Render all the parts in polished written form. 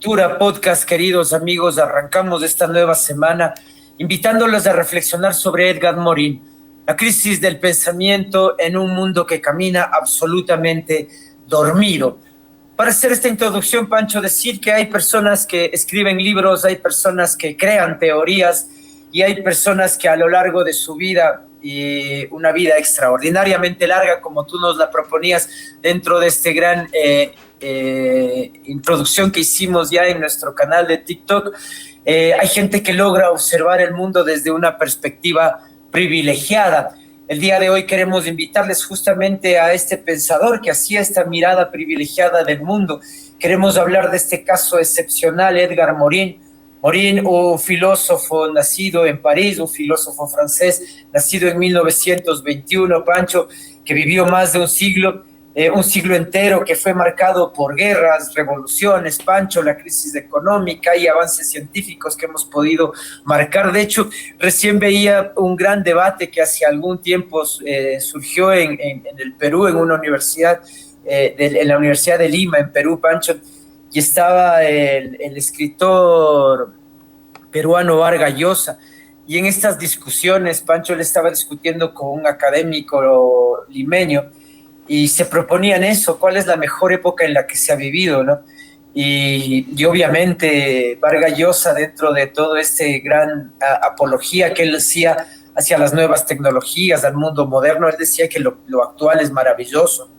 Futura Podcast, queridos amigos, arrancamos esta nueva semana invitándolos a reflexionar sobre Edgar Morin, la crisis del pensamiento en un mundo que camina absolutamente dormido. Para hacer esta introducción, Pancho, decir que hay personas que escriben libros, hay personas que crean teorías y hay personas que a lo largo de su vida, y una vida extraordinariamente larga, como tú nos la proponías dentro de este gran introducción que hicimos ya en nuestro canal de TikTok, hay gente que logra observar el mundo desde una perspectiva privilegiada. El día de hoy queremos invitarles justamente a este pensador que hacía esta mirada privilegiada del mundo. Queremos hablar de este caso excepcional, Edgar Morin. Morin, un filósofo nacido en París, un filósofo francés, nacido en 1921, Pancho, que vivió más de un siglo entero, que fue marcado por guerras, revoluciones, Pancho, la crisis económica y avances científicos que hemos podido marcar. De hecho, recién veía un gran debate que hace algún tiempo surgió en el Perú, en una universidad, en la Universidad de Lima, en Perú, Pancho, y estaba el escritor peruano Vargas Llosa. Y en estas discusiones, Pancho le estaba discutiendo con un académico limeño y se proponían eso, cuál es la mejor época en la que se ha vivido, ¿no? Y obviamente Vargas Llosa, dentro de todo este gran apología que él hacía hacia las nuevas tecnologías, al mundo moderno, él decía que lo actual es maravilloso.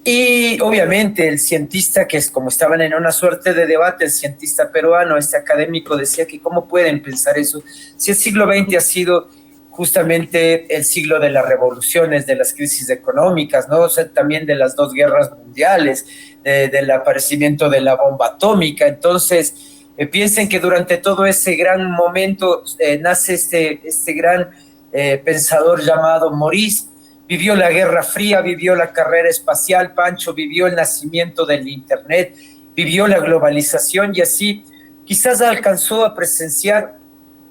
Y obviamente el cientista, que es como estaban en una suerte de debate, el cientista peruano, este académico, decía que cómo pueden pensar eso, si el siglo XX ha sido justamente el siglo de las revoluciones, de las crisis económicas, ¿no? O sea, también de las dos guerras mundiales, del aparecimiento de la bomba atómica. Entonces, piensen que durante todo ese gran momento nace este gran pensador llamado Maurice. Vivió la Guerra Fría, vivió la carrera espacial, Pancho, vivió el nacimiento del Internet, vivió la globalización y así quizás alcanzó a presenciar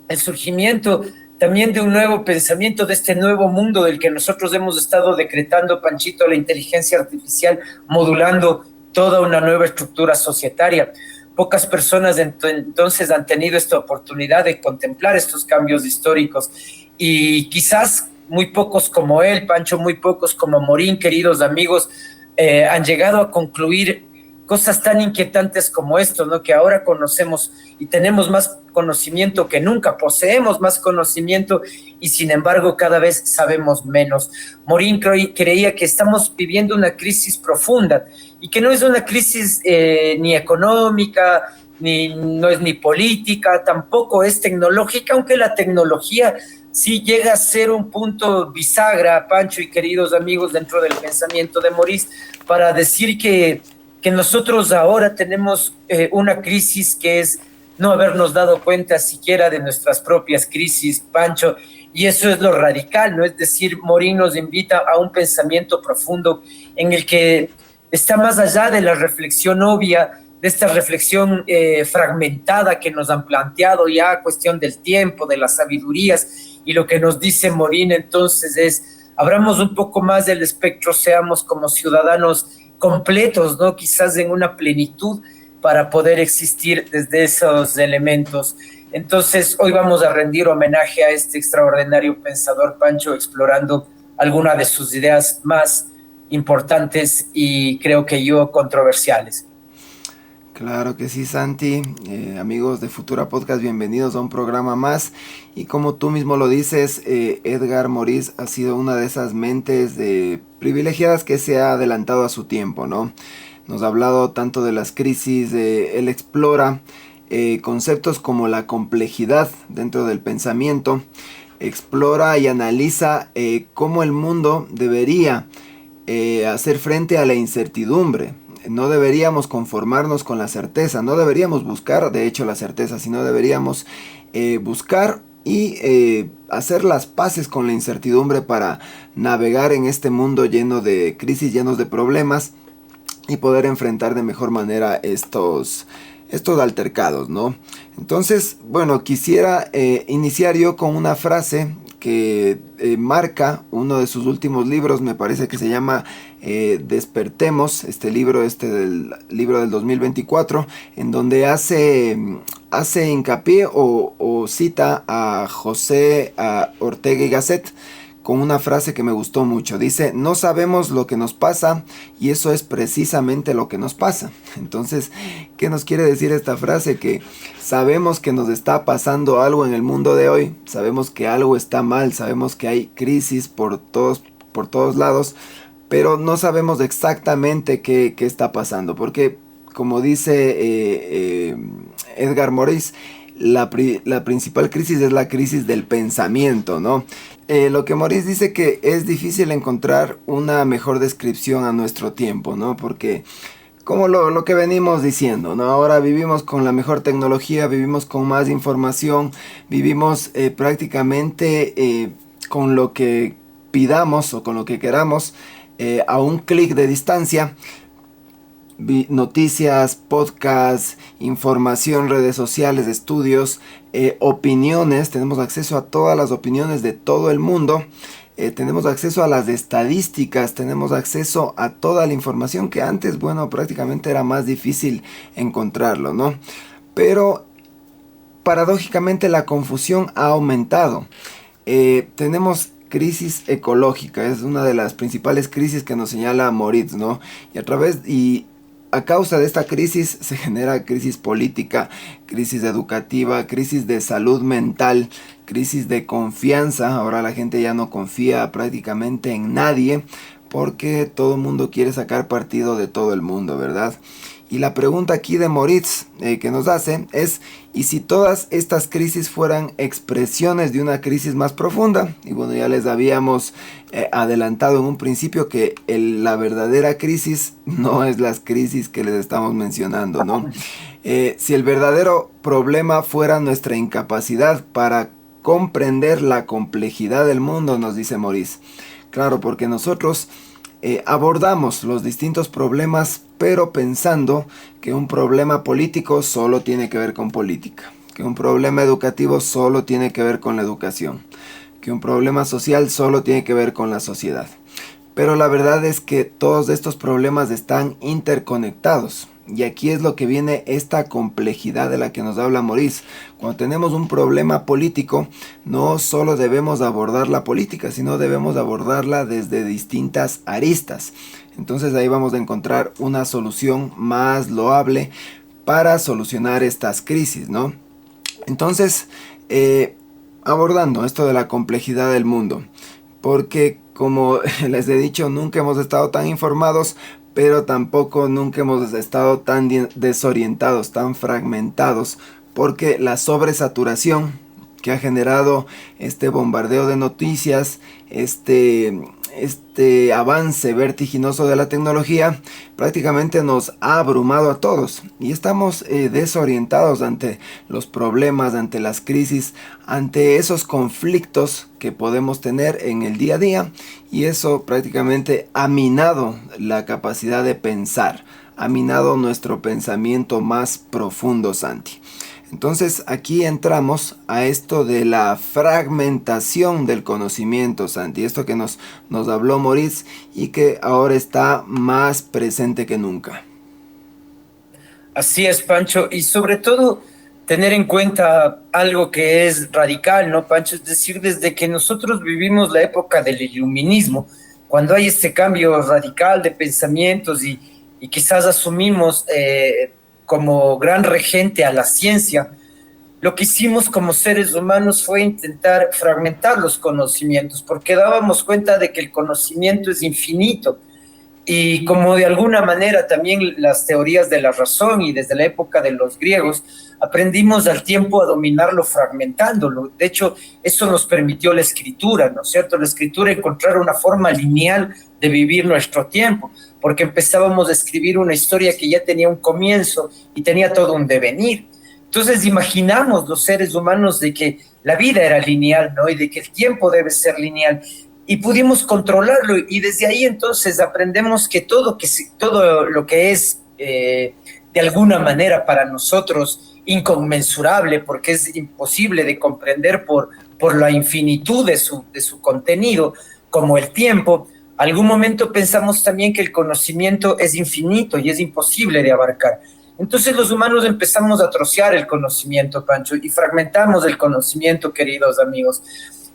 el surgimiento también de un nuevo pensamiento, de este nuevo mundo del que nosotros hemos estado decretando, Panchito, la inteligencia artificial, modulando toda una nueva estructura societaria. Pocas personas entonces han tenido esta oportunidad de contemplar estos cambios históricos y quizás muy pocos como él, Pancho, muy pocos como Morin, queridos amigos, han llegado a concluir cosas tan inquietantes como esto, ¿no? Que ahora conocemos y tenemos más conocimiento que nunca, poseemos más conocimiento y sin embargo cada vez sabemos menos. Morin creía que estamos viviendo una crisis profunda y que no es una crisis ni económica, no es ni política, tampoco es tecnológica, aunque la tecnología sí llega a ser un punto bisagra, Pancho y queridos amigos, dentro del pensamiento de Maurice, para decir que nosotros ahora tenemos una crisis que es no habernos dado cuenta siquiera de nuestras propias crisis, Pancho, y eso es lo radical, ¿no? Es decir, Morin nos invita a un pensamiento profundo en el que está más allá de la reflexión obvia, de esta reflexión fragmentada que nos han planteado ya, cuestión del tiempo, de las sabidurías, y lo que nos dice Morin entonces es, abramos un poco más del espectro, seamos como ciudadanos completos, ¿no? Quizás en una plenitud para poder existir desde esos elementos. Entonces, hoy vamos a rendir homenaje a este extraordinario pensador, Pancho, explorando algunas de sus ideas más importantes y creo que yo controversiales. Claro que sí, Santi. Amigos de Futura Podcast, bienvenidos a un programa más. Y como tú mismo lo dices, Edgar Morin ha sido una de esas mentes privilegiadas que se ha adelantado a su tiempo, ¿no? Nos ha hablado tanto de las crisis, él explora conceptos como la complejidad dentro del pensamiento, explora y analiza cómo el mundo debería hacer frente a la incertidumbre. No deberíamos conformarnos con la certeza, no deberíamos buscar de hecho la certeza, sino deberíamos buscar y hacer las paces con la incertidumbre para navegar en este mundo lleno de crisis, llenos de problemas y poder enfrentar de mejor manera estos altercados, ¿no? Entonces, bueno, quisiera iniciar yo con una frase que marca uno de sus últimos libros, me parece que se llama Despertemos, este libro del libro del 2024, en donde hace hincapié o cita a José Ortega y Gasset con una frase que me gustó mucho. Dice: no sabemos lo que nos pasa y eso es precisamente lo que nos pasa. Entonces, ¿qué nos quiere decir esta frase? Que sabemos que nos está pasando algo en el mundo de hoy, sabemos que algo está mal, sabemos que hay crisis por todos lados, pero no sabemos exactamente qué está pasando, porque como dice Edgar Morin, la principal crisis es la crisis del pensamiento, ¿no? Lo que Morin dice, que es difícil encontrar una mejor descripción a nuestro tiempo, ¿no? Porque como lo que venimos diciendo, ¿no? Ahora vivimos con la mejor tecnología, vivimos con más información, vivimos prácticamente con lo que pidamos o con lo que queramos a un clic de distancia. Noticias, podcasts, información, redes sociales, estudios, opiniones. Tenemos acceso a todas las opiniones de todo el mundo. Tenemos acceso a las estadísticas, tenemos acceso a toda la información que antes, bueno, prácticamente era más difícil encontrarlo, ¿no? Pero paradójicamente la confusión ha aumentado. Tenemos crisis ecológica, es una de las principales crisis que nos señala Moritz, ¿no? A causa de esta crisis se genera crisis política, crisis educativa, crisis de salud mental, crisis de confianza. Ahora la gente ya no confía prácticamente en nadie porque todo el mundo quiere sacar partido de todo el mundo, ¿verdad? Y la pregunta aquí de Moritz que nos hace es: ¿y si todas estas crisis fueran expresiones de una crisis más profunda? Y bueno, ya les habíamos adelantado en un principio que la verdadera crisis no es las crisis que les estamos mencionando, ¿no? Si el verdadero problema fuera nuestra incapacidad para comprender la complejidad del mundo, nos dice Moritz. Claro, porque nosotros abordamos los distintos problemas, pero pensando que un problema político solo tiene que ver con política, que un problema educativo solo tiene que ver con la educación, que un problema social solo tiene que ver con la sociedad. Pero la verdad es que todos estos problemas están interconectados. Y aquí es lo que viene esta complejidad de la que nos habla Moritz. Cuando tenemos un problema político, no solo debemos abordar la política, sino debemos abordarla desde distintas aristas. Entonces ahí vamos a encontrar una solución más loable para solucionar estas crisis, ¿no? Entonces, abordando esto de la complejidad del mundo, porque como les he dicho, nunca hemos estado tan informados, pero tampoco nunca hemos estado tan desorientados, tan fragmentados, porque la sobresaturación que ha generado este bombardeo de noticias, este avance vertiginoso de la tecnología, prácticamente nos ha abrumado a todos y estamos desorientados ante los problemas, ante las crisis, ante esos conflictos que podemos tener en el día a día, y eso prácticamente ha minado la capacidad de pensar, ha minado nuestro pensamiento más profundo, Santi. Entonces aquí entramos a esto de la fragmentación del conocimiento, Santi, esto que nos habló Moritz y que ahora está más presente que nunca. Así es, Pancho, y sobre todo tener en cuenta algo que es radical, ¿no, Pancho? Es decir, desde que nosotros vivimos la época del iluminismo, cuando hay este cambio radical de pensamientos y quizás asumimos como gran regente a la ciencia, lo que hicimos como seres humanos fue intentar fragmentar los conocimientos, porque dábamos cuenta de que el conocimiento es infinito. Y como de alguna manera también las teorías de la razón y desde la época de los griegos, aprendimos al tiempo a dominarlo fragmentándolo. De hecho, eso nos permitió la escritura, ¿no es cierto? La escritura, encontrar una forma lineal de vivir nuestro tiempo, porque empezábamos a escribir una historia que ya tenía un comienzo y tenía todo un devenir. Entonces imaginamos los seres humanos de que la vida era lineal, ¿no? Y de que el tiempo debe ser lineal. Y pudimos controlarlo, y desde ahí entonces aprendemos que todo lo que es de alguna manera para nosotros inconmensurable, porque es imposible de comprender por por la infinitud de su contenido, como el tiempo, algún momento pensamos también que el conocimiento es infinito y es imposible de abarcar. Entonces los humanos empezamos a trocear el conocimiento, Pancho, y fragmentamos el conocimiento, queridos amigos.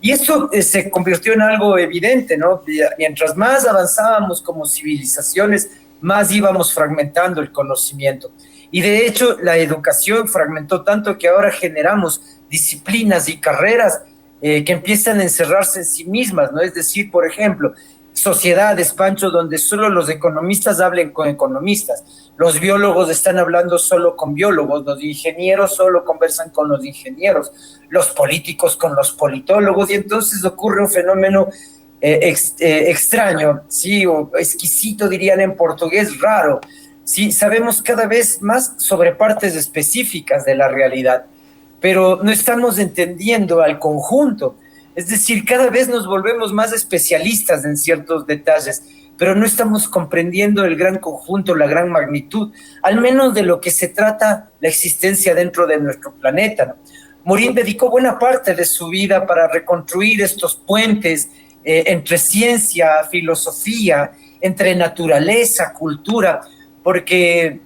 Y eso se convirtió en algo evidente, ¿no? Mientras más avanzábamos como civilizaciones, más íbamos fragmentando el conocimiento. Y de hecho, la educación fragmentó tanto que ahora generamos disciplinas y carreras que empiezan a encerrarse en sí mismas, ¿no? Es decir, por ejemplo, sociedades, Pancho, donde solo los economistas hablen con economistas, los biólogos están hablando solo con biólogos, los ingenieros solo conversan con los ingenieros, los políticos con los politólogos, y entonces ocurre un fenómeno extraño, sí, o exquisito dirían en portugués, raro. Sí, sabemos cada vez más sobre partes específicas de la realidad, pero no estamos entendiendo al conjunto. Es decir, cada vez nos volvemos más especialistas en ciertos detalles, pero no estamos comprendiendo el gran conjunto, la gran magnitud, al menos de lo que se trata la existencia dentro de nuestro planeta, ¿no? Morín dedicó buena parte de su vida para reconstruir estos puentes entre ciencia, filosofía, entre naturaleza, cultura, porque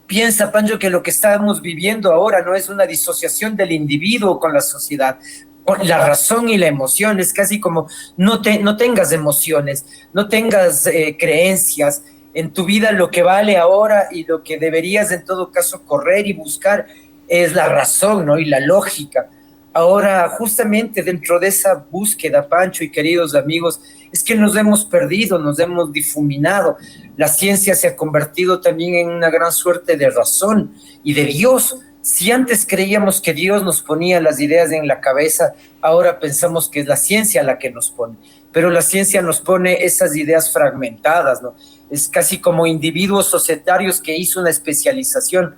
piensa, Pancho, que lo que estamos viviendo ahora no es una disociación del individuo con la sociedad, con la razón y la emoción. Es casi como no tengas emociones, no tengas creencias. En tu vida lo que vale ahora y lo que deberías en todo caso correr y buscar es la razón, ¿no? Y la lógica. Ahora, justamente dentro de esa búsqueda, Pancho y queridos amigos, es que nos hemos perdido, nos hemos difuminado. La ciencia se ha convertido también en una gran suerte de razón y de Dios. Si antes creíamos que Dios nos ponía las ideas en la cabeza, ahora pensamos que es la ciencia la que nos pone. Pero la ciencia nos pone esas ideas fragmentadas, ¿no? Es casi como individuos societarios que hizo una especialización.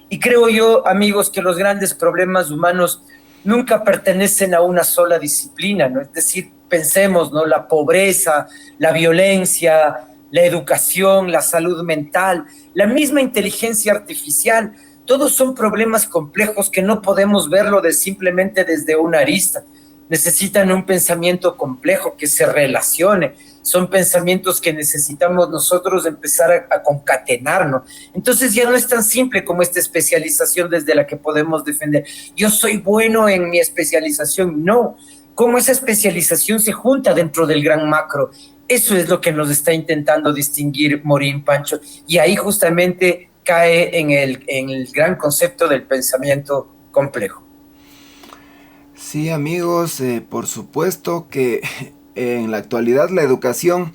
Y creo yo, amigos, que los grandes problemas humanos nunca pertenecen a una sola disciplina, ¿no? Es decir, pensemos, ¿no? La pobreza, la violencia, la educación, la salud mental, la misma inteligencia artificial, todos son problemas complejos que no podemos verlo simplemente desde una arista. Necesitan un pensamiento complejo que se relacione. Son pensamientos que necesitamos nosotros empezar a concatenarnos. Entonces ya no es tan simple como esta especialización desde la que podemos defender. Yo soy bueno en mi especialización. No, cómo esa especialización se junta dentro del gran macro. Eso es lo que nos está intentando distinguir Morín, Pancho. Y ahí justamente cae en el gran concepto del pensamiento complejo. Sí, amigos, por supuesto que en la actualidad la educación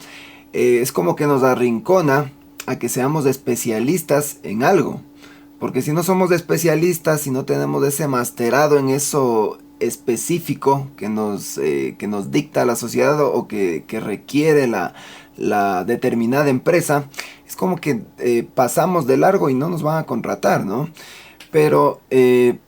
es como que nos arrincona a que seamos especialistas en algo. Porque si no somos especialistas, si no tenemos ese masterado en eso específico que nos dicta la sociedad o que requiere la determinada empresa, es como que pasamos de largo y no nos van a contratar, ¿no? Pero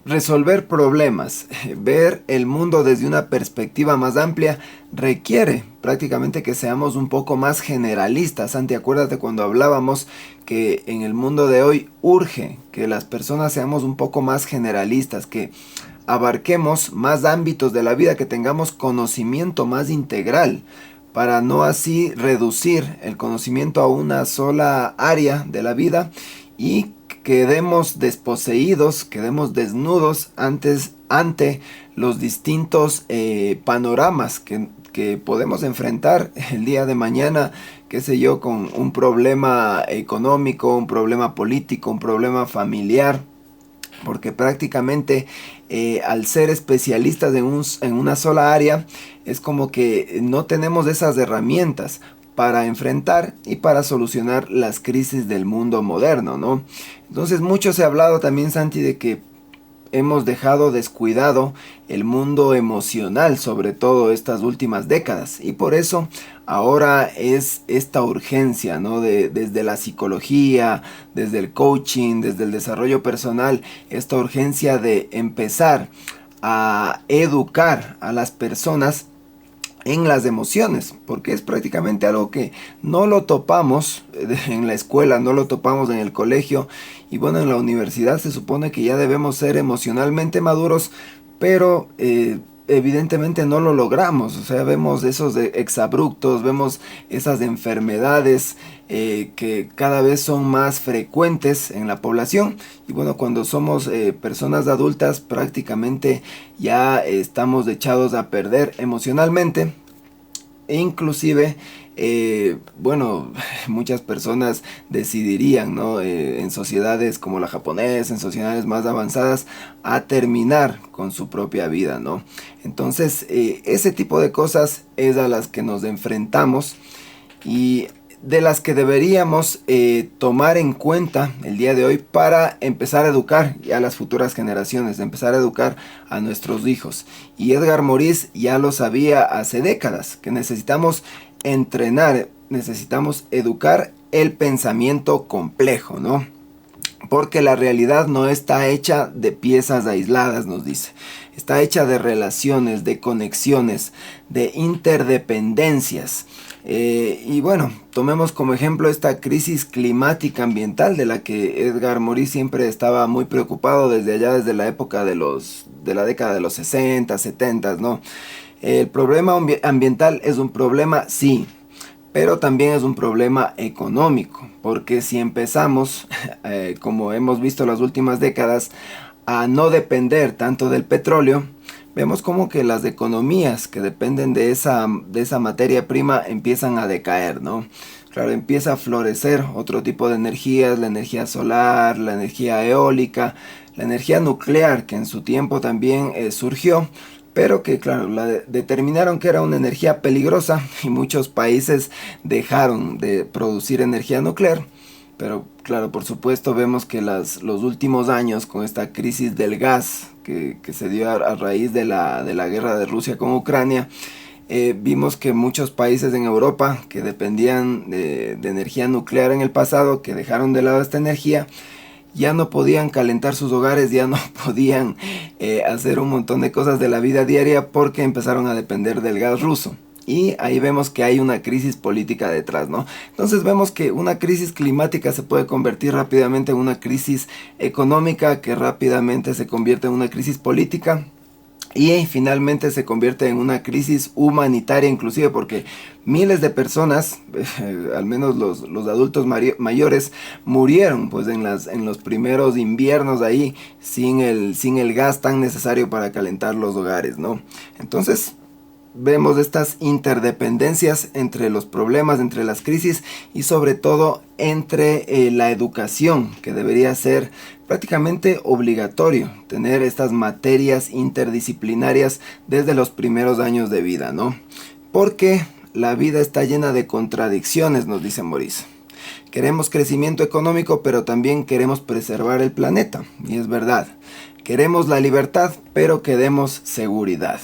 resolver problemas, ver el mundo desde una perspectiva más amplia, requiere prácticamente que seamos un poco más generalistas. Santi, acuérdate cuando hablábamos que en el mundo de hoy urge que las personas seamos un poco más generalistas, que abarquemos más ámbitos de la vida, que tengamos conocimiento más integral, para no así reducir el conocimiento a una sola área de la vida y quedemos desposeídos, quedemos desnudos ante los distintos panoramas que podemos enfrentar el día de mañana, qué sé yo, con un problema económico, un problema político, un problema familiar, porque prácticamente al ser especialistas en una sola área, es como que no tenemos esas herramientas para enfrentar y para solucionar las crisis del mundo moderno, ¿no? Entonces mucho se ha hablado también, Santi, de que hemos dejado descuidado el mundo emocional, sobre todo estas últimas décadas, y por eso ahora es esta urgencia, ¿no? Desde la psicología, desde el coaching, desde el desarrollo personal, esta urgencia de empezar a educar a las personas en las emociones, porque es prácticamente algo que no lo topamos en la escuela, no lo topamos en el colegio, y bueno, en la universidad se supone que ya debemos ser emocionalmente maduros, pero evidentemente no lo logramos. O sea, vemos esos exabruptos, vemos esas enfermedades que cada vez son más frecuentes en la población. Y bueno, cuando somos personas adultas, prácticamente ya estamos echados a perder emocionalmente. E inclusive, bueno, muchas personas decidirían, ¿no? En sociedades como la japonesa, en sociedades más avanzadas, a terminar con su propia vida, ¿no? Entonces, ese tipo de cosas es a las que nos enfrentamos y de las que deberíamos tomar en cuenta el día de hoy para empezar a educar ya a las futuras generaciones, empezar a educar a nuestros hijos. Y Edgar Morin ya lo sabía hace décadas, que necesitamos entrenar, necesitamos educar el pensamiento complejo, ¿no? Porque la realidad no está hecha de piezas aisladas, nos dice. Está hecha de relaciones, de conexiones, de interdependencias. Y bueno, tomemos como ejemplo esta crisis climática ambiental de la que Edgar Morin siempre estaba muy preocupado desde la época de la década de los 60, 70, ¿no? El problema ambiental es un problema, sí, pero también es un problema económico, porque si empezamos, como hemos visto las últimas décadas, a no depender tanto del petróleo, vemos como que las economías que dependen de esa materia prima empiezan a decaer, ¿no? Claro, empieza a florecer otro tipo de energías, la energía solar, la energía eólica, la energía nuclear, que en su tiempo también surgió, pero que claro, determinaron que era una energía peligrosa y muchos países dejaron de producir energía nuclear. Pero claro, por supuesto vemos que los últimos años con esta crisis del gas que se dio a raíz de la guerra de Rusia con Ucrania, vimos que muchos países en Europa que dependían de energía nuclear en el pasado, que dejaron de lado esta energía, ya no podían calentar sus hogares, ya no podían hacer un montón de cosas de la vida diaria porque empezaron a depender del gas ruso. Y ahí vemos que hay una crisis política detrás, ¿no? Entonces vemos que una crisis climática se puede convertir rápidamente en una crisis económica, que rápidamente se convierte en una crisis política y finalmente se convierte en una crisis humanitaria inclusive, porque miles de personas, al menos los adultos mayores, murieron pues en los primeros inviernos ahí sin el gas tan necesario para calentar los hogares, ¿no? Entonces vemos estas interdependencias entre los problemas, entre las crisis y sobre todo entre la educación, que debería ser prácticamente obligatorio tener estas materias interdisciplinarias desde los primeros años de vida, ¿no? Porque la vida está llena de contradicciones, nos dice Morin. Queremos crecimiento económico, pero también queremos preservar el planeta, y es verdad. Queremos la libertad, pero queremos seguridad.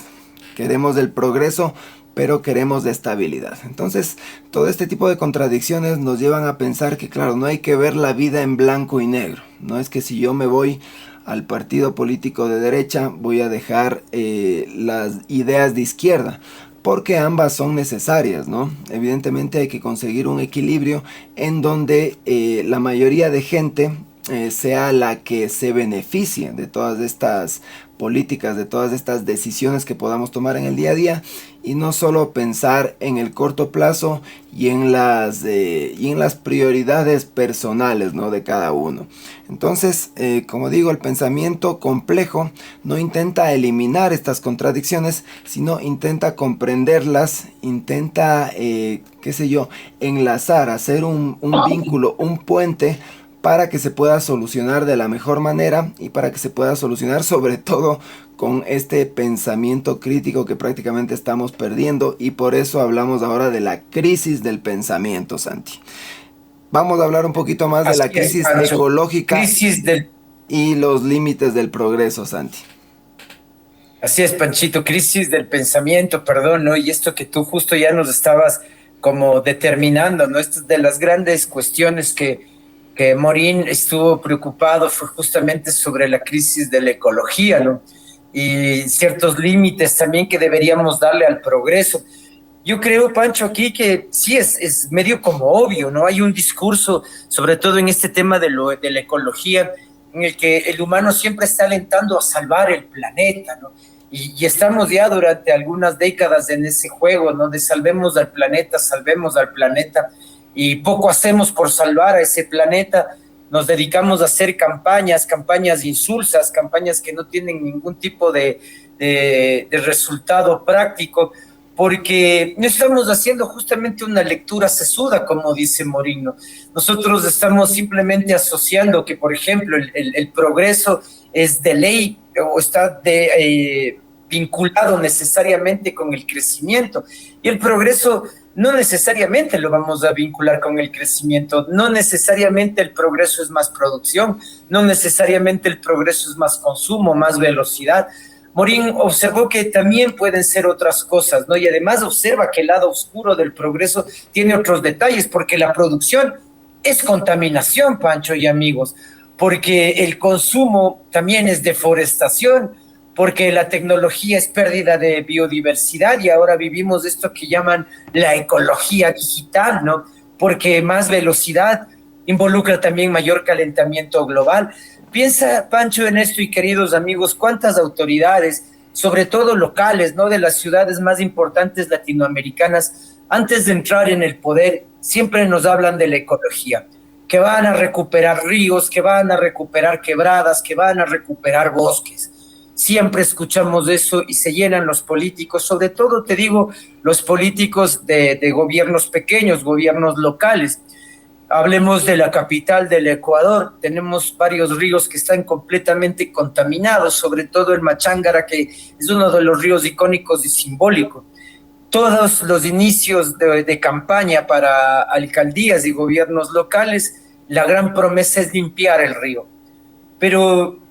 Queremos el progreso, pero queremos de estabilidad. Entonces, todo este tipo de contradicciones nos llevan a pensar que, claro, no hay que ver la vida en blanco y negro. No es que si yo me voy al partido político de derecha, voy a dejar las ideas de izquierda, porque ambas son necesarias, ¿no? Evidentemente hay que conseguir un equilibrio en donde la mayoría de gente sea la que se beneficie de todas estas políticas, de todas estas decisiones que podamos tomar en el día a día, y no solo pensar en el corto plazo y en las prioridades personales, ¿no?, de cada uno. Entonces, como digo, el pensamiento complejo no intenta eliminar estas contradicciones, sino intenta comprenderlas, intenta, enlazar, hacer un vínculo, un puente, para que se pueda solucionar de la mejor manera y para que se pueda solucionar sobre todo con este pensamiento crítico que prácticamente estamos perdiendo, y por eso hablamos ahora de la crisis del pensamiento, Santi. Vamos a hablar un poquito más de la crisis ecológica y los límites del progreso, Santi. Así es, Panchito, crisis del pensamiento, perdón, ¿no? Y esto que tú justo ya nos estabas como determinando, ¿no? Esto de las grandes cuestiones que Morin estuvo preocupado fue justamente sobre la crisis de la ecología, ¿no? Y ciertos límites también que deberíamos darle al progreso. Yo creo, Pancho, aquí que sí es medio como obvio, ¿no? Hay un discurso, sobre todo en este tema de la ecología, en el que el humano siempre está alentando a salvar el planeta, ¿no? y estamos ya durante algunas décadas en ese juego, ¿no? De salvemos al planeta, y poco hacemos por salvar a ese planeta. Nos dedicamos a hacer campañas insulsas, campañas que no tienen ningún tipo de resultado práctico, porque no estamos haciendo justamente una lectura sesuda, como dice Morino. Nosotros estamos simplemente asociando que, por ejemplo, el progreso es de ley o está vinculado necesariamente con el crecimiento. Y el progreso no necesariamente lo vamos a vincular con el crecimiento, no necesariamente el progreso es más producción, no necesariamente el progreso es más consumo, más velocidad. Morín observó que también pueden ser otras cosas, ¿no? Y además observa que el lado oscuro del progreso tiene otros detalles, porque la producción es contaminación, Pancho y amigos, porque el consumo también es deforestación, porque la tecnología es pérdida de biodiversidad y ahora vivimos esto que llaman la ecología digital, ¿no? Porque más velocidad involucra también mayor calentamiento global. Piensa, Pancho, en esto y queridos amigos, cuántas autoridades, sobre todo locales, ¿no? De las ciudades más importantes latinoamericanas, antes de entrar en el poder, siempre nos hablan de la ecología, que van a recuperar ríos, que van a recuperar quebradas, que van a recuperar bosques. Siempre escuchamos eso y se llenan los políticos, sobre todo te digo, los políticos de gobiernos pequeños, gobiernos locales. Hablemos de la capital del Ecuador, tenemos varios ríos que están completamente contaminados, sobre todo el Machángara, que es uno de los ríos icónicos y simbólicos. Todos los inicios de campaña para alcaldías y gobiernos locales, la gran promesa es limpiar el río. Pero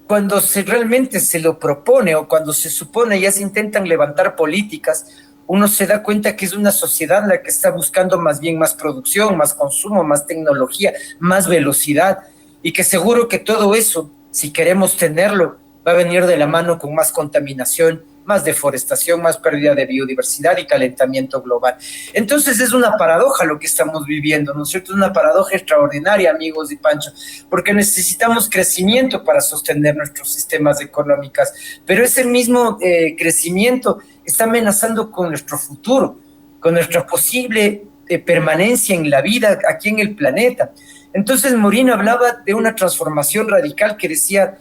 cuando realmente se lo propone o cuando se supone ya se intentan levantar políticas, uno se da cuenta que es una sociedad la que está buscando más bien más producción, más consumo, más tecnología, más velocidad, y que seguro que todo eso, si queremos tenerlo, va a venir de la mano con más contaminación, más deforestación, más pérdida de biodiversidad y calentamiento global. Entonces es una paradoja lo que estamos viviendo, ¿no es cierto? Es una paradoja extraordinaria, amigos y Pancho, porque necesitamos crecimiento para sostener nuestros sistemas económicos, pero ese mismo crecimiento está amenazando con nuestro futuro, con nuestra posible permanencia en la vida aquí en el planeta. Entonces Morín hablaba de una transformación radical que decía,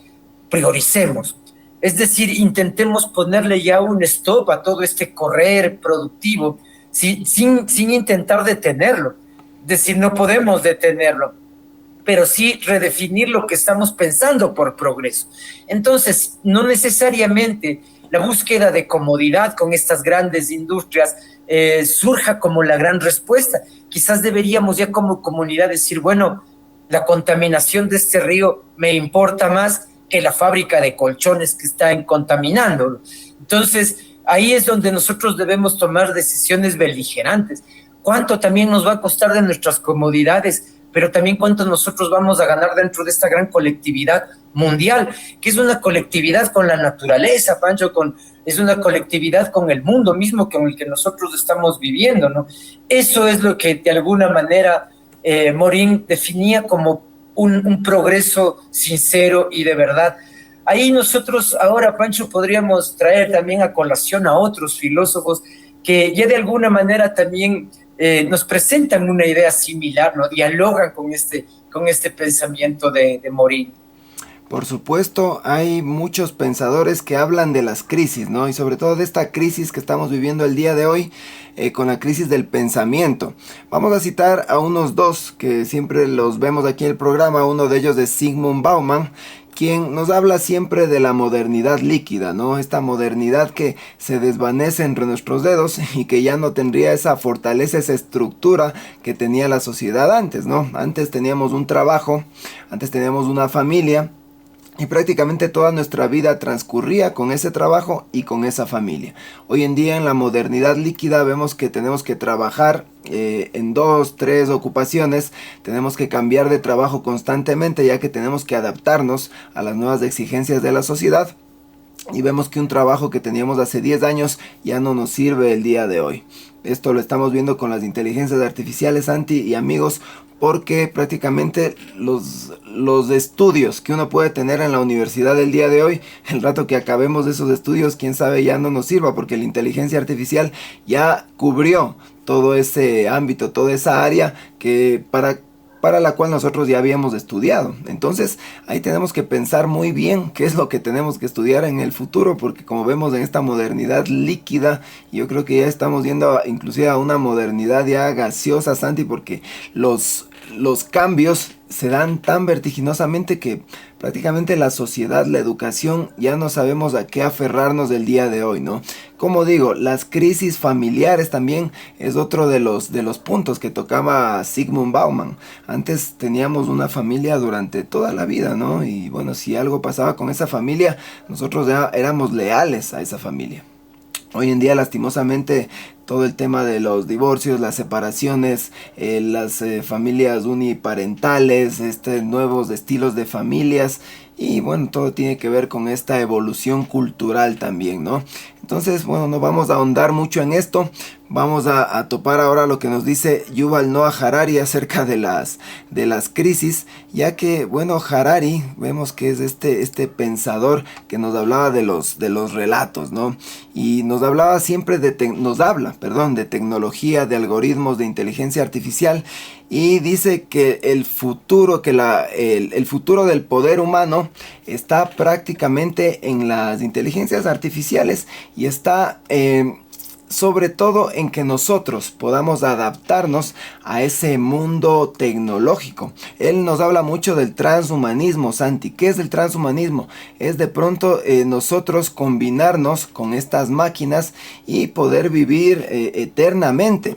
prioricemos. Es decir, intentemos ponerle ya un stop a todo este correr productivo sin intentar detenerlo. Es decir, no podemos detenerlo, pero sí redefinir lo que estamos pensando por progreso. Entonces, no necesariamente la búsqueda de comodidad con estas grandes industrias surja como la gran respuesta. Quizás deberíamos ya como comunidad decir, bueno, la contaminación de este río me importa más que la fábrica de colchones que está contaminando. Entonces, ahí es donde nosotros debemos tomar decisiones beligerantes. ¿Cuánto también nos va a costar de nuestras comodidades? Pero también cuánto nosotros vamos a ganar dentro de esta gran colectividad mundial, que es una colectividad con la naturaleza, Pancho, es una colectividad con el mundo mismo con el que nosotros estamos viviendo, ¿no? Eso es lo que de alguna manera Morín definía como un progreso sincero y de verdad. Ahí nosotros ahora, Pancho, podríamos traer también a colación a otros filósofos que ya de alguna manera también nos presentan una idea similar, ¿no? Dialogan con este pensamiento de Morín. Por supuesto, hay muchos pensadores que hablan de las crisis, ¿no? Y sobre todo de esta crisis que estamos viviendo el día de hoy, con la crisis del pensamiento. Vamos a citar a unos dos que siempre los vemos aquí en el programa. Uno de ellos es Zygmunt Bauman, quien nos habla siempre de la modernidad líquida, ¿no? Esta modernidad que se desvanece entre nuestros dedos y que ya no tendría esa fortaleza, esa estructura que tenía la sociedad antes, ¿no? Antes teníamos un trabajo, antes teníamos una familia, y prácticamente toda nuestra vida transcurría con ese trabajo y con esa familia. Hoy en día en la modernidad líquida vemos que tenemos que trabajar en 2, 3 ocupaciones. Tenemos que cambiar de trabajo constantemente ya que tenemos que adaptarnos a las nuevas exigencias de la sociedad. y vemos que un trabajo que teníamos hace 10 años ya no nos sirve el día de hoy. Esto lo estamos viendo con las inteligencias artificiales, Santi y amigos, porque prácticamente los estudios que uno puede tener en la universidad del día de hoy, el rato que acabemos de esos estudios, quién sabe, ya no nos sirva, porque la inteligencia artificial ya cubrió todo ese ámbito, toda esa área para la cual nosotros ya habíamos estudiado. Entonces ahí tenemos que pensar muy bien qué es lo que tenemos que estudiar en el futuro, porque como vemos en esta modernidad líquida, yo creo que ya estamos yendo inclusive a una modernidad ya gaseosa, Santi, porque los cambios se dan tan vertiginosamente que prácticamente la sociedad, la educación, ya no sabemos a qué aferrarnos del día de hoy, ¿no? Como digo, las crisis familiares también es otro de los puntos que tocaba Zygmunt Bauman. Antes teníamos una familia durante toda la vida, ¿no? Y bueno, si algo pasaba con esa familia, nosotros ya éramos leales a esa familia. Hoy en día, lastimosamente, todo el tema de los divorcios, las separaciones, las familias uniparentales, nuevos estilos de familias, y bueno, todo tiene que ver con esta evolución cultural también, ¿no? Entonces, bueno, no vamos a ahondar mucho en esto. Vamos a topar ahora lo que nos dice Yuval Noah Harari acerca de las crisis, ya que, bueno, Harari, vemos que es este pensador que nos hablaba de los relatos, ¿no? Y nos hablaba siempre nos habla, perdón, de tecnología, de algoritmos, de inteligencia artificial, y dice que el futuro del poder humano está prácticamente en las inteligencias artificiales, y está sobre todo en que nosotros podamos adaptarnos a ese mundo tecnológico. Él nos habla mucho del transhumanismo, Santi. ¿Qué es el transhumanismo? Es de pronto nosotros combinarnos con estas máquinas y poder vivir eternamente.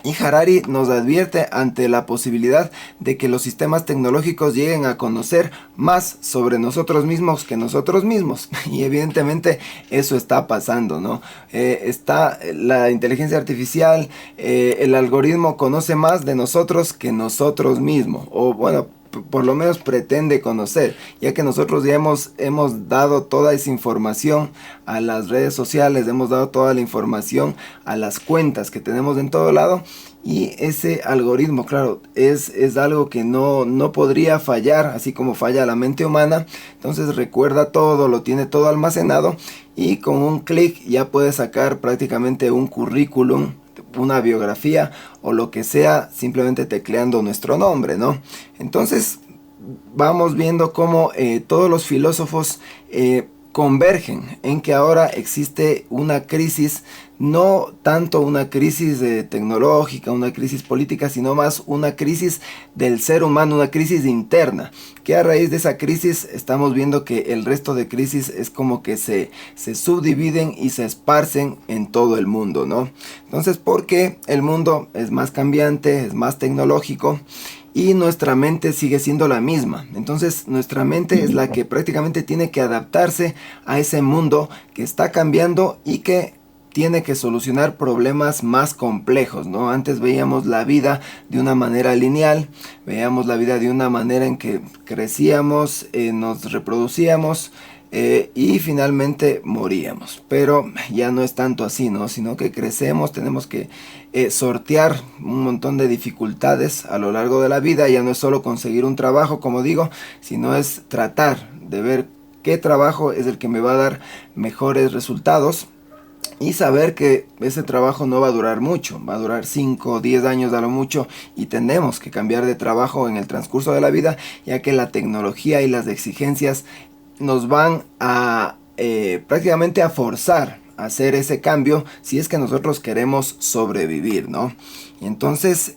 Y Harari nos advierte ante la posibilidad de que los sistemas tecnológicos lleguen a conocer más sobre nosotros mismos que nosotros mismos. Y evidentemente eso está pasando, ¿no? Está la inteligencia artificial, el algoritmo conoce más de nosotros que nosotros mismos. O bueno, por lo menos pretende conocer, ya que nosotros ya hemos dado toda esa información a las redes sociales, hemos dado toda la información a las cuentas que tenemos en todo lado, y ese algoritmo, claro, es algo que no podría fallar, así como falla la mente humana. Entonces recuerda todo, lo tiene todo almacenado, y con un clic ya puede sacar prácticamente un currículum, una biografía o lo que sea, simplemente tecleando nuestro nombre, ¿no? Entonces vamos viendo cómo todos los filósofos convergen en que ahora existe una crisis, no tanto una crisis tecnológica, una crisis política, sino más una crisis del ser humano, una crisis interna, que a raíz de esa crisis estamos viendo que el resto de crisis es como que se subdividen y se esparcen en todo el mundo, ¿no? Entonces, porque el mundo es más cambiante, es más tecnológico, y nuestra mente sigue siendo la misma. Entonces nuestra mente es la que prácticamente tiene que adaptarse a ese mundo que está cambiando y que tiene que solucionar problemas más complejos, ¿no? Antes veíamos la vida de una manera lineal, veíamos la vida de una manera en que crecíamos, nos reproducíamos, y finalmente moríamos. Pero ya no es tanto así, ¿no? Sino que crecemos, tenemos que sortear un montón de dificultades a lo largo de la vida. Ya no es solo conseguir un trabajo, como digo, sino es tratar de ver qué trabajo es el que me va a dar mejores resultados, y saber que ese trabajo no va a durar mucho, va a durar 5 o 10 años a lo mucho, y tenemos que cambiar de trabajo en el transcurso de la vida, ya que la tecnología y las exigencias nos van a prácticamente a forzar a hacer ese cambio si es que nosotros queremos sobrevivir, ¿no? Y entonces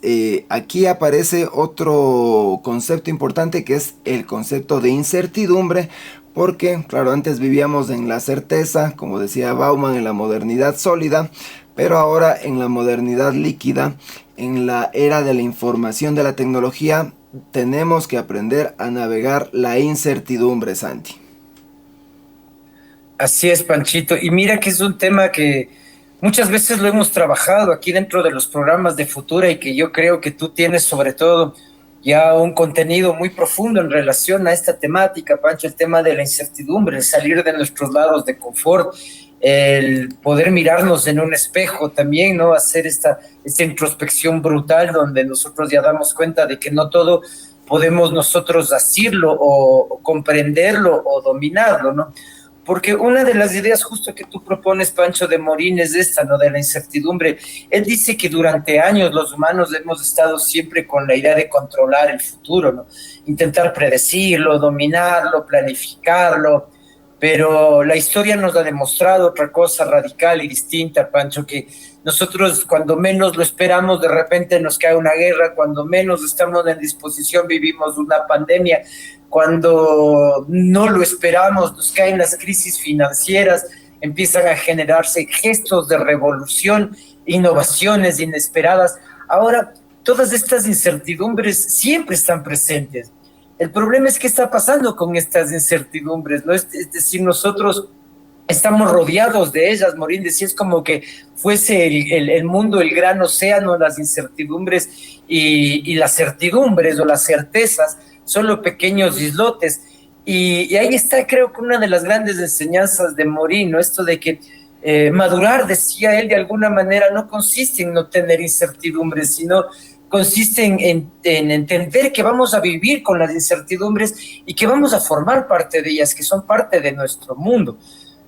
aquí aparece otro concepto importante, que es el concepto de incertidumbre, porque claro, antes vivíamos en la certeza, como decía Bauman, en la modernidad sólida, pero ahora en la modernidad líquida, en la era de la información, de la tecnología, tenemos que aprender a navegar la incertidumbre, Santi. Así es, Panchito. Y mira que es un tema que muchas veces lo hemos trabajado aquí dentro de los programas de Futura, y que yo creo que tú tienes sobre todo ya un contenido muy profundo en relación a esta temática, Pancho, el tema de la incertidumbre, el salir de nuestros lados de confort, el poder mirarnos en un espejo también, ¿no? Hacer esta introspección brutal donde nosotros ya damos cuenta de que no todo podemos nosotros decirlo o comprenderlo o dominarlo, ¿no? Porque una de las ideas justo que tú propones, Pancho, de Morín es esta, ¿no? De la incertidumbre. Él dice que durante años los humanos hemos estado siempre con la idea de controlar el futuro, ¿no? Intentar predecirlo, dominarlo, planificarlo, pero la historia nos ha demostrado otra cosa radical y distinta, Pancho, que nosotros cuando menos lo esperamos, de repente nos cae una guerra, cuando menos estamos en disposición, vivimos una pandemia, cuando no lo esperamos, nos caen las crisis financieras, empiezan a generarse gestos de revolución, innovaciones inesperadas. Ahora, todas estas incertidumbres siempre están presentes. El problema es qué está pasando con estas incertidumbres, ¿no? Es decir, nosotros estamos rodeados de ellas, Morín decía, es como que fuese el mundo el gran océano, las incertidumbres y las certidumbres o las certezas son los pequeños islotes. Y ahí está, creo que una de las grandes enseñanzas de Morín, ¿no? Esto de que madurar, decía él, de alguna manera no consiste en no tener incertidumbres, sino consiste en entender que vamos a vivir con las incertidumbres y que vamos a formar parte de ellas, que son parte de nuestro mundo.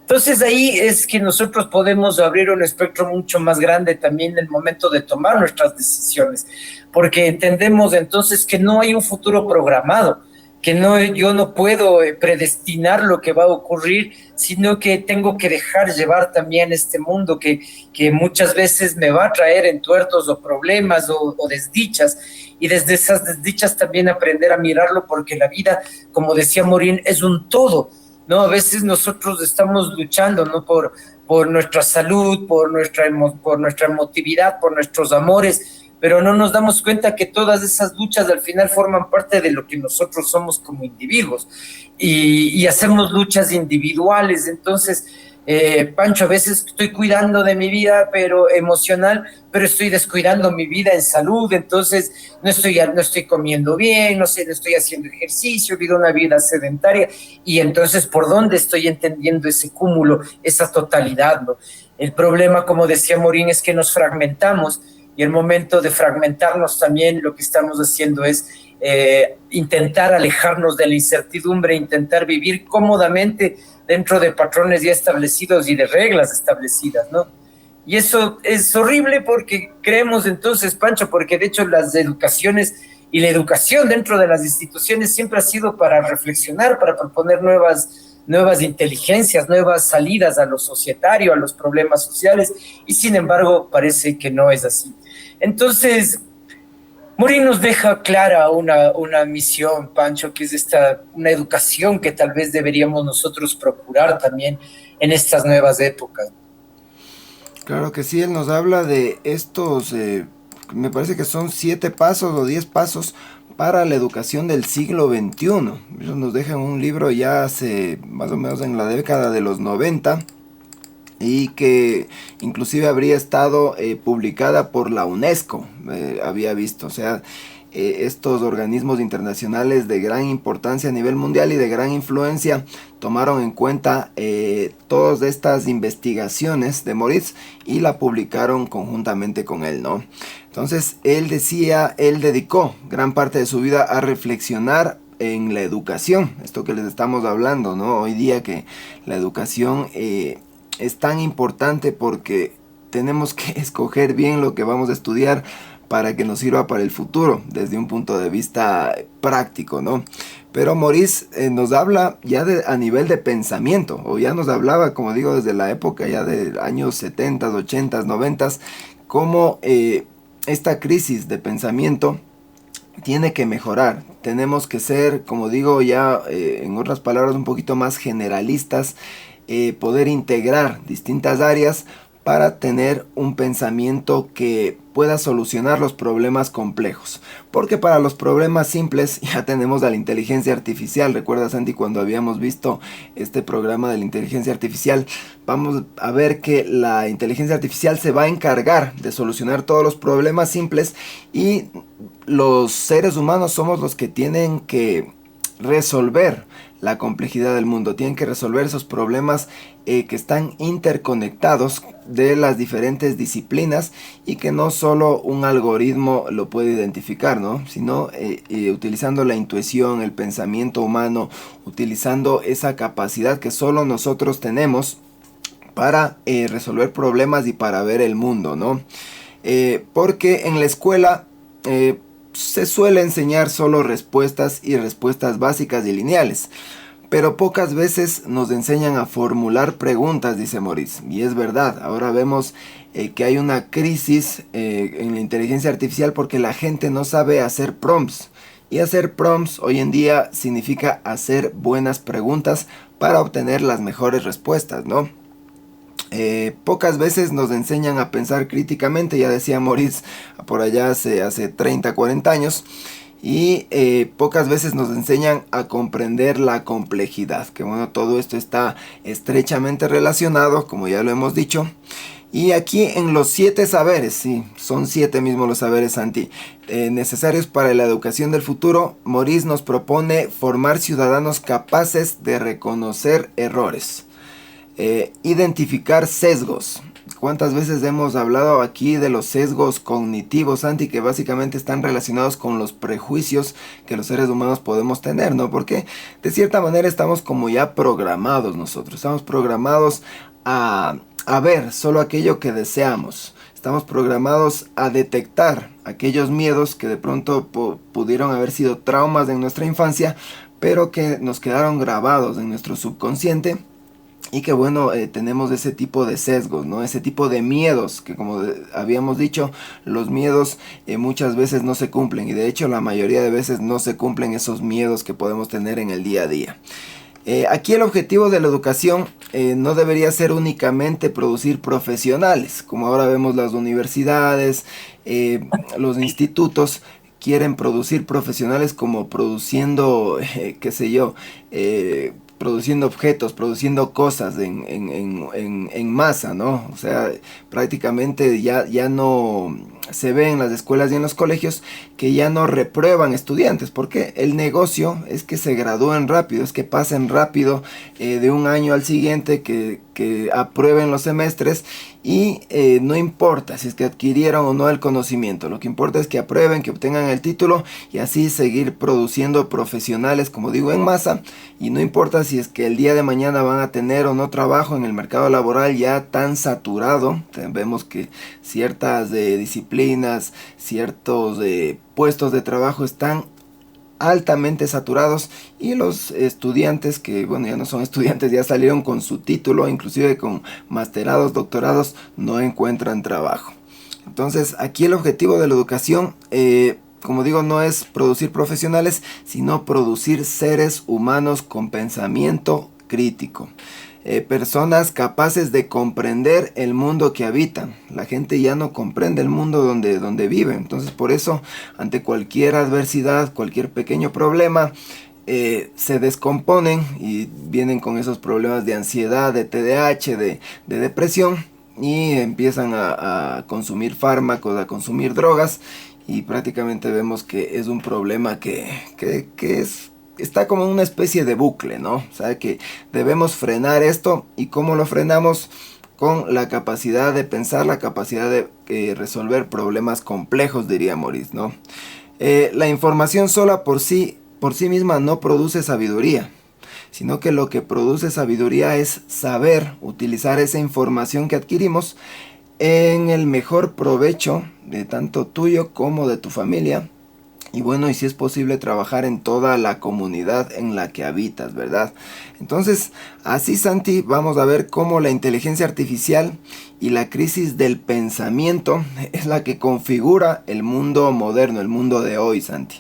Entonces ahí es que nosotros podemos abrir un espectro mucho más grande también en el momento de tomar nuestras decisiones, porque entendemos entonces que no hay un futuro programado, que no, yo no puedo predestinar lo que va a ocurrir, sino que tengo que dejar llevar también este mundo que muchas veces me va a traer entuertos o problemas o desdichas, y desde esas desdichas también aprender a mirarlo, porque la vida, como decía Morín, es un todo, ¿no? A veces nosotros estamos luchando, ¿no? Por nuestra salud, por nuestra emotividad, por nuestros amores, pero no nos damos cuenta que todas esas luchas al final forman parte de lo que nosotros somos como individuos y hacemos luchas individuales. Entonces, Pancho, a veces estoy cuidando de mi vida pero emocional, pero estoy descuidando mi vida en salud, entonces no estoy comiendo bien, no sé, no estoy haciendo ejercicio, vivo una vida sedentaria, y entonces ¿por dónde estoy entendiendo ese cúmulo, esa totalidad, ¿no? El problema, como decía Morín, es que nos fragmentamos, y el momento de fragmentarnos también lo que estamos haciendo es intentar alejarnos de la incertidumbre, intentar vivir cómodamente dentro de patrones ya establecidos y de reglas establecidas, ¿no? Y eso es horrible porque creemos entonces, Pancho, porque de hecho las educaciones y la educación dentro de las instituciones siempre ha sido para reflexionar, para proponer nuevas inteligencias, nuevas salidas a lo societario, a los problemas sociales, y sin embargo parece que no es así. Entonces, Morín nos deja clara una misión, Pancho, que es una educación que tal vez deberíamos nosotros procurar también en estas nuevas épocas. Claro que sí, él nos habla de estos, me parece que son 7 pasos o 10 pasos para la educación del siglo XXI. Ellos nos dejan un libro ya hace más o menos en la década de los 90 y que inclusive habría estado publicada por la UNESCO, había visto, o sea, estos organismos internacionales de gran importancia a nivel mundial y de gran influencia tomaron en cuenta todas estas investigaciones de Moritz y la publicaron conjuntamente con él, ¿no? Entonces él decía, él dedicó gran parte de su vida a reflexionar en la educación, esto que les estamos hablando, ¿no? Hoy día que la educación es tan importante porque tenemos que escoger bien lo que vamos a estudiar para que nos sirva para el futuro, desde un punto de vista práctico, ¿no? Pero Moritz nos habla ya a nivel de pensamiento, o ya nos hablaba, como digo, desde la época ya de años 70, 80, 90, cómo esta crisis de pensamiento tiene que mejorar. Tenemos que ser, como digo, ya en otras palabras, un poquito más generalistas, poder integrar distintas áreas para tener un pensamiento que pueda solucionar los problemas complejos. Porque para los problemas simples ya tenemos a la inteligencia artificial. ¿Recuerdas, Santi, cuando habíamos visto este programa de la inteligencia artificial? Vamos a ver que la inteligencia artificial se va a encargar de solucionar todos los problemas simples y los seres humanos somos los que tienen que resolver la complejidad del mundo, tienen que resolver esos problemas que están interconectados de las diferentes disciplinas y que no solo un algoritmo lo puede identificar, ¿no? Sino utilizando la intuición, el pensamiento humano, utilizando esa capacidad que solo nosotros tenemos para resolver problemas y para ver el mundo, ¿no? Porque en la escuela se suele enseñar solo respuestas y respuestas básicas y lineales, pero pocas veces nos enseñan a formular preguntas, dice Maurice. Y es verdad, ahora vemos que hay una crisis en la inteligencia artificial porque la gente no sabe hacer prompts. Y hacer prompts hoy en día significa hacer buenas preguntas para obtener las mejores respuestas, ¿no? Pocas veces nos enseñan a pensar críticamente, ya decía Maurice por allá hace 30, 40 años, y pocas veces nos enseñan a comprender la complejidad, que bueno, todo esto está estrechamente relacionado, como ya lo hemos dicho. Y aquí en los 7 saberes, sí, son 7 mismos los saberes, Santi, necesarios para la educación del futuro, Maurice nos propone formar ciudadanos capaces de reconocer errores. Identificar sesgos. ¿Cuántas veces hemos hablado aquí de los sesgos cognitivos, Santi, que básicamente están relacionados con los prejuicios que los seres humanos podemos tener, ¿no? Porque de cierta manera estamos como ya programados nosotros, estamos programados a ver solo aquello que deseamos. Estamos programados a detectar aquellos miedos que de pronto pudieron haber sido traumas en nuestra infancia, pero que nos quedaron grabados en nuestro subconsciente. Y que bueno, tenemos ese tipo de sesgos, ¿no? Ese tipo de miedos que, como habíamos dicho, los miedos muchas veces no se cumplen. Y de hecho la mayoría de veces no se cumplen esos miedos que podemos tener en el día a día. Aquí el objetivo de la educación no debería ser únicamente producir profesionales. Como ahora vemos las universidades, los institutos quieren producir profesionales como produciendo, qué sé yo, produciendo objetos, produciendo cosas en masa, ¿no? O sea, prácticamente ya no se ve en las escuelas y en los colegios que ya no reprueban estudiantes, porque el negocio es que se gradúen rápido, es que pasen rápido de un año al siguiente, que aprueben los semestres y no importa si es que adquirieron o no el conocimiento, lo que importa es que aprueben, que obtengan el título y así seguir produciendo profesionales, como digo, en masa, y no importa si es que el día de mañana van a tener o no trabajo en el mercado laboral ya tan saturado. Vemos que ciertas disciplinas, ciertos puestos de trabajo están altamente saturados y los estudiantes que bueno ya no son estudiantes, ya salieron con su título, inclusive con masterados, doctorados, no encuentran trabajo. Entonces aquí el objetivo de la educación, como digo, no es producir profesionales, sino producir seres humanos con pensamiento crítico. Personas capaces de comprender el mundo que habitan. La gente ya no comprende el mundo donde vive. Entonces por eso, ante cualquier adversidad, cualquier pequeño problema, se descomponen y vienen con esos problemas de ansiedad, de TDAH, de depresión, y empiezan a consumir fármacos, a consumir drogas, y prácticamente vemos que es un problema que está como una especie de bucle, ¿no? O sea que debemos frenar esto. ¿Y cómo lo frenamos? Con la capacidad de pensar, la capacidad de resolver problemas complejos, diría Maurice, ¿no? La información sola por sí misma no produce sabiduría, sino que lo que produce sabiduría es saber utilizar esa información que adquirimos en el mejor provecho de tanto tuyo como de tu familia. Y bueno, y si es posible trabajar en toda la comunidad en la que habitas, ¿verdad? Entonces, así, Santi, vamos a ver cómo la inteligencia artificial y la crisis del pensamiento es la que configura el mundo moderno, el mundo de hoy, Santi.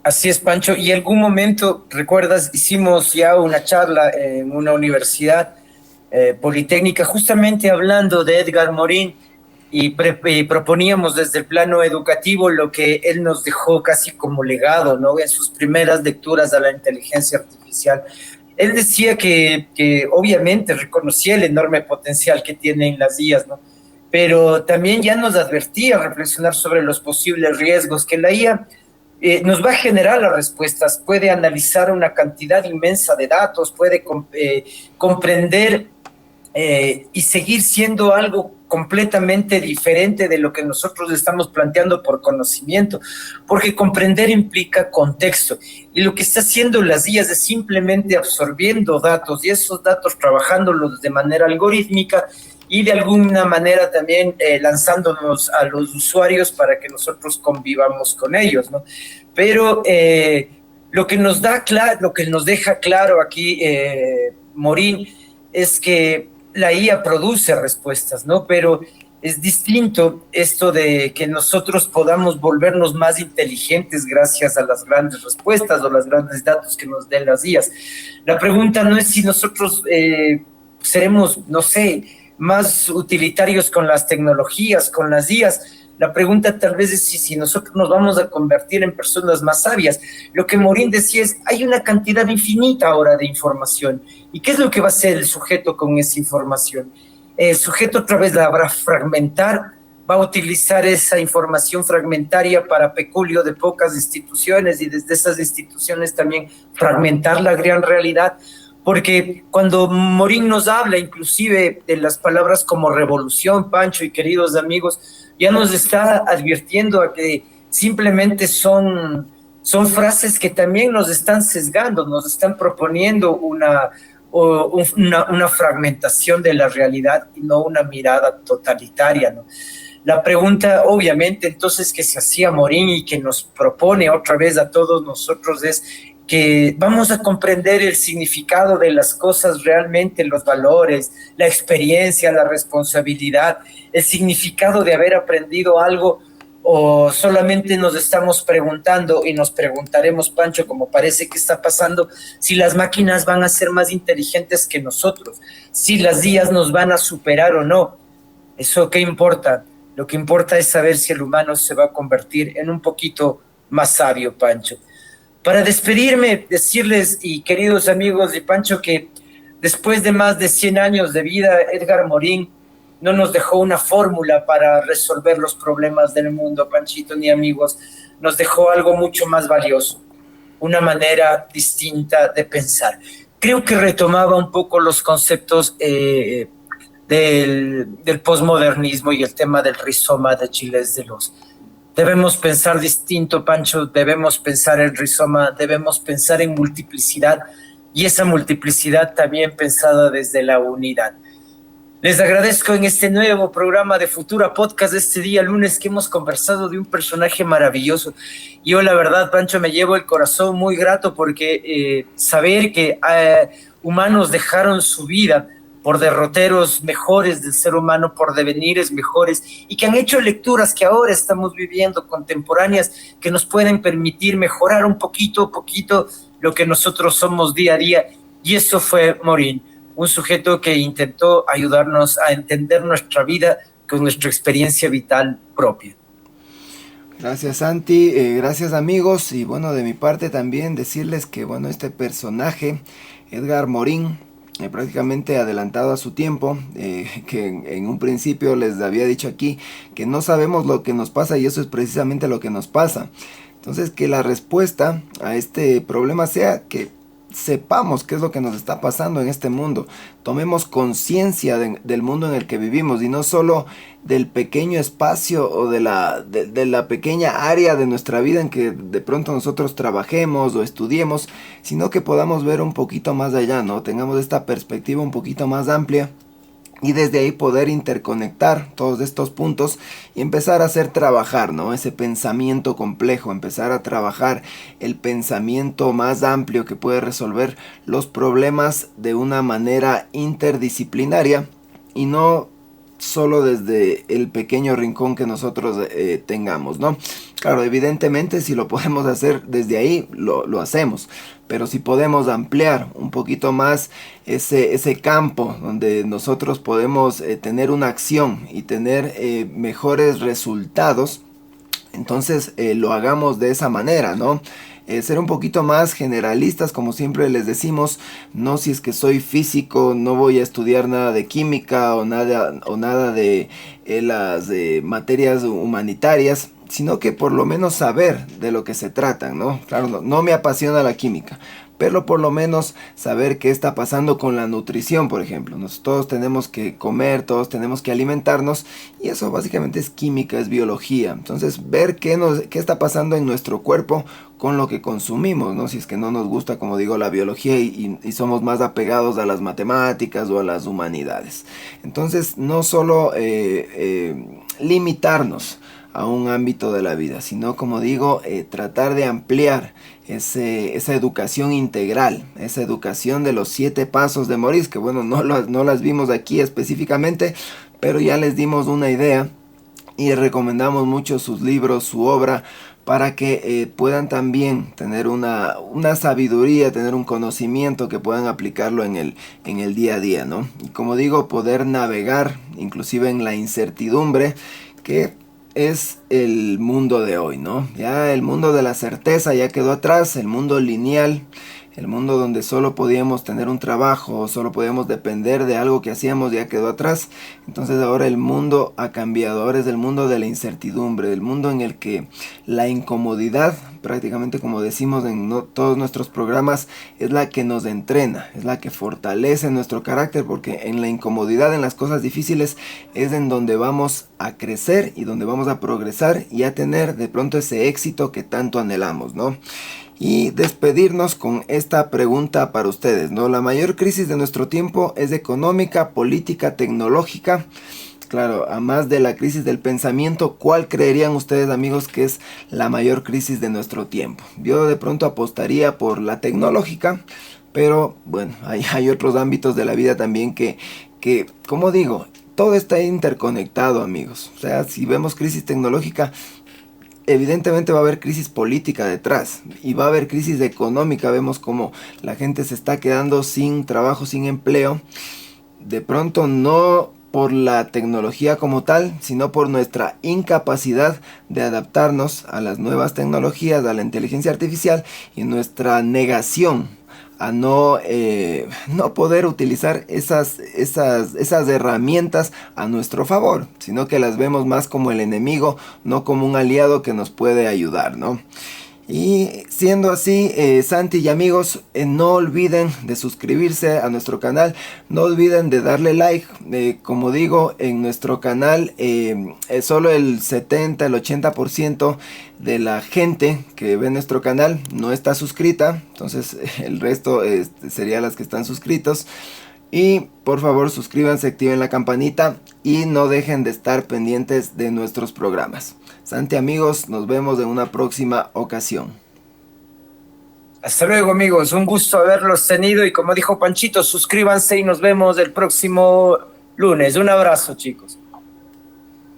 Así es, Pancho. Y en algún momento, recuerdas, hicimos ya una charla en una universidad Politécnica, justamente hablando de Edgar Morin, y proponíamos desde el plano educativo lo que él nos dejó casi como legado, ¿no? En sus primeras lecturas a la inteligencia artificial. Él decía que obviamente reconocía el enorme potencial que tienen las IAs, ¿no? Pero también ya nos advertía a reflexionar sobre los posibles riesgos que la IA nos va a generar las respuestas, puede analizar una cantidad inmensa de datos, puede comprender y seguir siendo algo completamente diferente de lo que nosotros estamos planteando por conocimiento, porque comprender implica contexto, y lo que está haciendo las IAs es simplemente absorbiendo datos, y esos datos trabajándolos de manera algorítmica y de alguna manera también lanzándonos a los usuarios para que nosotros convivamos con ellos, ¿no? Pero lo que nos da lo que nos deja claro aquí Morin es que la IA produce respuestas, ¿no? Pero es distinto esto de que nosotros podamos volvernos más inteligentes gracias a las grandes respuestas o los grandes datos que nos den las IAs. La pregunta no es si nosotros seremos, no sé, más utilitarios con las tecnologías, con las IAs. La pregunta tal vez es si nosotros nos vamos a convertir en personas más sabias. Lo que Morin decía es, hay una cantidad infinita ahora de información. ¿Y qué es lo que va a hacer el sujeto con esa información? El sujeto otra vez la va a fragmentar, va a utilizar esa información fragmentaria para peculio de pocas instituciones y desde esas instituciones también fragmentar la gran realidad. Porque cuando Morin nos habla inclusive de las palabras como revolución, Pancho y queridos amigos, ya nos está advirtiendo a que simplemente son frases que también nos están sesgando, nos están proponiendo una fragmentación de la realidad y no una mirada totalitaria, ¿no? La pregunta, obviamente, entonces, que se hacía Morin y que nos propone otra vez a todos nosotros es que vamos a comprender el significado de las cosas realmente, los valores, la experiencia, la responsabilidad, el significado de haber aprendido algo, o solamente nos estamos preguntando y nos preguntaremos, Pancho, como parece que está pasando, si las máquinas van a ser más inteligentes que nosotros, si las IAs nos van a superar o no. ¿Eso qué importa? Lo que importa es saber si el humano se va a convertir en un poquito más sabio, Pancho. Para despedirme, decirles, y queridos amigos de Pancho, que después de más de 100 años de vida, Edgar Morin no nos dejó una fórmula para resolver los problemas del mundo, Panchito, ni amigos, nos dejó algo mucho más valioso, una manera distinta de pensar. Creo que retomaba un poco los conceptos del posmodernismo y el tema del rizoma de Gilles Deleuze. Debemos pensar distinto, Pancho, debemos pensar en rizoma, debemos pensar en multiplicidad, y esa multiplicidad también pensada desde la unidad. Les agradezco en este nuevo programa de Futura Podcast de este día lunes que hemos conversado de un personaje maravilloso. Yo la verdad, Pancho, me llevo el corazón muy grato porque saber que humanos dejaron su vida por derroteros mejores del ser humano, por devenires mejores, y que han hecho lecturas que ahora estamos viviendo, contemporáneas, que nos pueden permitir mejorar un poquito a poquito lo que nosotros somos día a día. Y eso fue Morin, un sujeto que intentó ayudarnos a entender nuestra vida con nuestra experiencia vital propia. Gracias, Santi, gracias, amigos, y bueno, de mi parte también decirles que bueno, este personaje, Edgar Morin, prácticamente adelantado a su tiempo, que en un principio les había dicho aquí que no sabemos lo que nos pasa, y eso es precisamente lo que nos pasa. Entonces, que la respuesta a este problema sea que sepamos qué es lo que nos está pasando en este mundo, tomemos conciencia del mundo en el que vivimos, y no solo del pequeño espacio o de la pequeña área de nuestra vida en que de pronto nosotros trabajemos o estudiemos, sino que podamos ver un poquito más allá, ¿no? Tengamos esta perspectiva un poquito más amplia, y desde ahí poder interconectar todos estos puntos y empezar a hacer trabajar, ¿no? Ese pensamiento complejo, empezar a trabajar el pensamiento más amplio que puede resolver los problemas de una manera interdisciplinaria, y no solo desde el pequeño rincón que nosotros tengamos, ¿no? Claro, evidentemente si lo podemos hacer desde ahí, lo hacemos. Pero si podemos ampliar un poquito más ese campo donde nosotros podemos tener una acción y tener mejores resultados, entonces lo hagamos de esa manera, ¿no? Ser un poquito más generalistas, como siempre les decimos, no si es que soy físico, no voy a estudiar nada de química o nada de las materias humanitarias, sino que por lo menos saber de lo que se tratan, ¿no? Claro, no me apasiona la química, pero por lo menos saber qué está pasando con la nutrición, por ejemplo. Todos tenemos que comer, todos tenemos que alimentarnos, y eso básicamente es química, es biología. Entonces, ver qué está pasando en nuestro cuerpo con lo que consumimos, ¿no? Si es que no nos gusta, como digo, la biología y somos más apegados a las matemáticas o a las humanidades. Entonces, no solo limitarnos a un ámbito de la vida, sino, como digo, tratar de ampliar esa educación integral, esa educación de los 7 pasos de Maurice, que bueno, no las vimos aquí específicamente, pero ya les dimos una idea y recomendamos mucho sus libros, su obra, para que puedan también tener una sabiduría, tener un conocimiento que puedan aplicarlo en el día a día, ¿no? Y como digo, poder navegar inclusive en la incertidumbre que es el mundo de hoy, ¿no? Ya el mundo de la certeza ya quedó atrás, el mundo lineal, el mundo donde solo podíamos tener un trabajo, solo podíamos depender de algo que hacíamos, ya quedó atrás. Entonces ahora el mundo ha cambiado, ahora es el mundo de la incertidumbre, el mundo en el que la incomodidad, prácticamente como decimos en todos nuestros programas, es la que nos entrena, es la que fortalece nuestro carácter, porque en la incomodidad, en las cosas difíciles, es en donde vamos a crecer y donde vamos a progresar y a tener de pronto ese éxito que tanto anhelamos, ¿no? Y despedirnos con esta pregunta para ustedes, ¿no? La mayor crisis de nuestro tiempo es económica, política, tecnológica. Claro, a más de la crisis del pensamiento, ¿cuál creerían ustedes, amigos, que es la mayor crisis de nuestro tiempo? Yo de pronto apostaría por la tecnológica, pero bueno, hay otros ámbitos de la vida también que, como digo, todo está interconectado, amigos. O sea, si vemos crisis tecnológica, evidentemente va a haber crisis política detrás y va a haber crisis económica. Vemos como la gente se está quedando sin trabajo, sin empleo. De pronto no por la tecnología como tal, sino por nuestra incapacidad de adaptarnos a las nuevas tecnologías, a la inteligencia artificial, y nuestra negación a no poder utilizar esas herramientas a nuestro favor, sino que las vemos más como el enemigo, no como un aliado que nos puede ayudar, ¿no? Y siendo así, Santi y amigos, no olviden de suscribirse a nuestro canal, no olviden de darle like. Como digo, en nuestro canal solo el 70, el 80% de la gente que ve nuestro canal no está suscrita, entonces el resto sería las que están suscritos. Y por favor suscríbanse, activen la campanita y no dejen de estar pendientes de nuestros programas. Santi, amigos, nos vemos en una próxima ocasión. Hasta luego, amigos, un gusto haberlos tenido, y como dijo Panchito, suscríbanse y nos vemos el próximo lunes. Un abrazo, chicos.